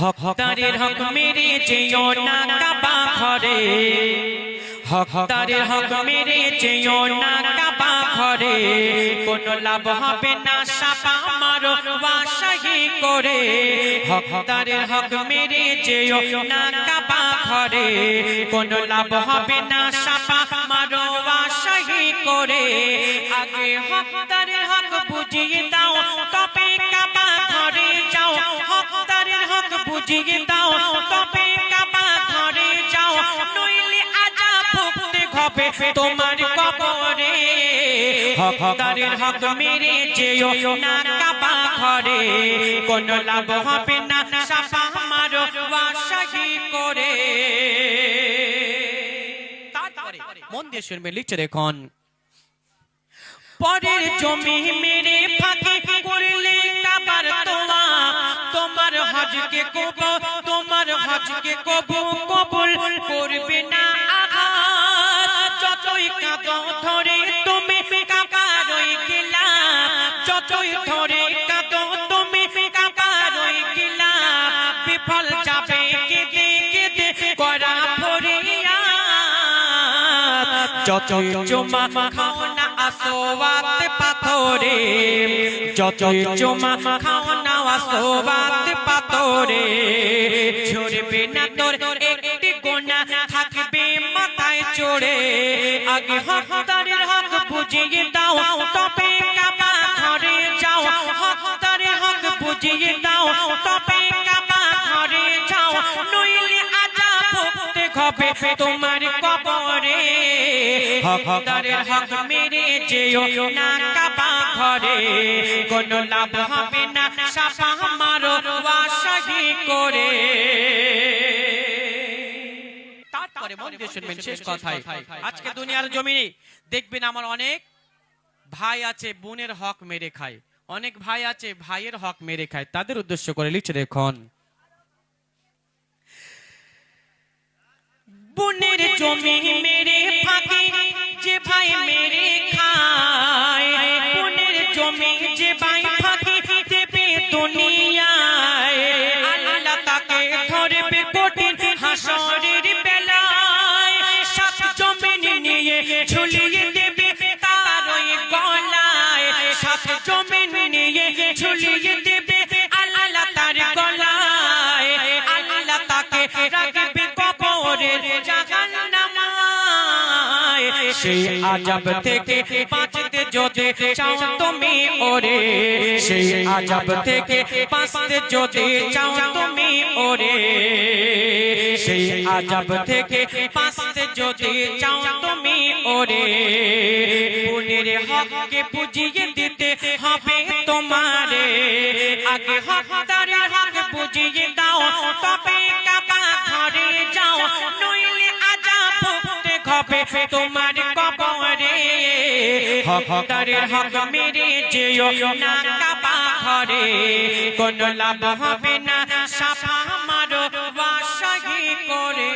হকদারের হক মেরে যেও না কাবা ঘরে, হকদারের হক মেরে যেও না কাবা ঘরে, কোনো লাভ হবে না সাপা মারো ওয়াশাহি করে। হকদারের হক মেরে যেও না কাবা ঘরে, কোনো লাভ হবে না সাপা মারো ওয়াশাহি করে। আগে হকদারের হক বুঝিয়ে দাও তবে কাবা ঘরে যাও, হকদারের হক বুঝিয়ে দাও তবে কাবা ঘরে যাও, নইলে আযাব ভুগতে হবে তোমার কবরে। হকদারের হক মেরে যেও না কাবা ঘরে, কোনো লাভ হবে না সাপা মারো ওয়াশাহি করে। তারপরে মন দিয়ে শুনবে, লিখছে দেখুন, পরের জমি মেরে ফাঁকি করলে কাবার তোয়া, তোমার হজকে কবুল, তোমার হজকে কবুল করবে না আঘাত। যতই কাঁদো ধরে তুমি কাবারই গেলা, যতই ধরে কাঁদো তুমি কাবারই গেলা, বিফল যাবে কেঁদে কেঁদে করা ফরিয়াদ। যতই চুমা খাও না আসোয়াত পাথরে, যতই চুমা খাও না আসোয়াত পাথরে, ঝরবে না তোর একটি গোনা থাকবে মাথায় চড়ে। আগে হকদারের হক বুঝিয়ে দাও তবে কাবা ঘরে যাও, হকদারের হক বুঝিয়ে দাও তবে কাবা ঘরে যাও, নইলে আযাব ভুগতে হবে তোমার কবরে। হকদারের হক মেরে যেও না কাবা ঘরে, কোনো লাভ হবে না সাপা মারো ওয়াশাহি করে। তারপরে মন দিয়ে শুনবেন শেষ কথায়, আজকে দুনিয়ার জমিনে দেখবেন আমার অনেক ভাই আছে বোনের হক মেরে খায়, অনেক ভাই আছে ভাইয়ের হক মেরে খায়। তাদের উদ্দেশ্য করে লিখছে দেখুন, বোনের জমি মেরে ফাঁকি যে ভাই মেরে খায়, বোনের জমি যে ভাই ফাঁকি দেবে দুনিয়ায়, আল্লাহ তাকে ধরবে কঠিন হাসরের বেলায়। সাত জমিন নিয়ে ঝুলিয়ে দেবে তার ওই গলায়, সাত জমিন নিয়ে ঝুলিয়ে দেবে আল্লাহ তার গলায়। আল্লাহ তাকে রাখবে কবরের জাহান্নামায়। সেই আযাব থেকে বাঁচতে যদি চাও তুমি ওরে, সেই আযাব থেকে বাঁচতে যদি চাও তুমি ওরে, সেই আযাব থেকে বাঁচতে যদি চাও তুমি ওরে, বোনের হককে বুঝিয়ে দিতে হবে তোমারে। আগে হকদারের হক বুঝিয়ে দাও তবে কাবা ঘরে যাও, নইলে আযাব ভুগতে হবে তোমার কবরে। হকদারের হক মেরে যেও না কাবা ঘরে, কোনো লাভ হবে না সাপা মারো ওয়াশাহি করে।